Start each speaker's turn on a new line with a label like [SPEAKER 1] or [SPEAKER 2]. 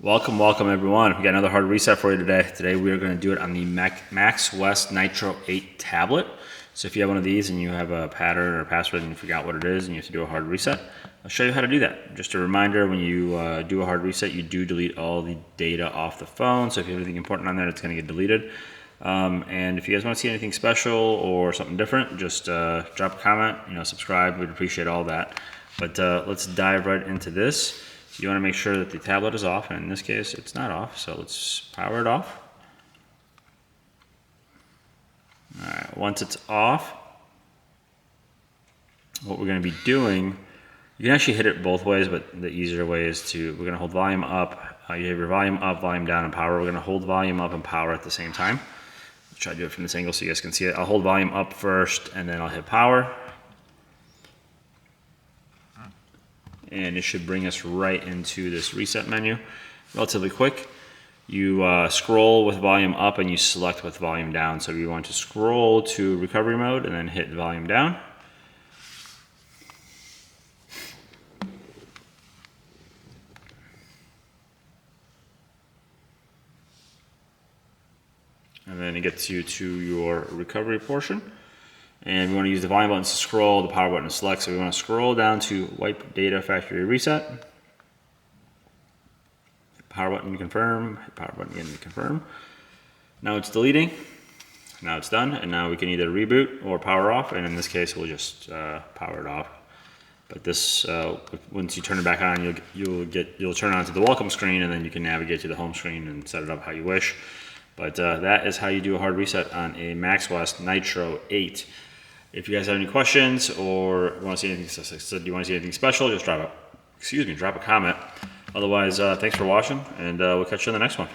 [SPEAKER 1] Welcome everyone. We got another hard reset for you today. Today we are going to do it on the Maxwest Nitro 8 tablet. So if you have one of these and you have a pattern or password and you forgot what it is and you have to do a hard reset, I'll show you how to do that. Just a reminder, when you do a hard reset, you do delete all the data off the phone. So if you have anything important on there, it's going to get deleted. And if you guys want to see anything special or something different, just drop a comment, subscribe. We'd appreciate all that. But let's dive right into this. So you want to make sure that the tablet is off, and in this case it's not off, so let's power it off. Alright, once it's off, what we're going to be doing, you can actually hit it both ways, but the easier way is we're going to hold volume up. You have your volume up, volume down, and power. We're going to hold volume up and power at the same time. I'll try to do it from this angle so you guys can see it. I'll hold volume up first, and then I'll hit power. And it should bring us right into this reset menu. Relatively quick. You scroll with volume up and you select with volume down. So you want to scroll to recovery mode and then hit volume down. And then it gets you to your recovery portion. And we want to use the volume button to scroll, the power button to select. So we want to scroll down to wipe data factory reset. Hit power button to confirm, hit power button again to confirm. Now it's deleting, now it's done, and now we can either reboot or power off, and in this case we'll just power it off. But this, once you turn it back on, you'll turn on to the welcome screen, and then you can navigate to the home screen and set it up how you wish. But that is how you do a hard reset on a Maxwest Nitro 8. If you guys have any questions or want to see anything special, just drop a comment. Otherwise, thanks for watching, and we'll catch you in the next one.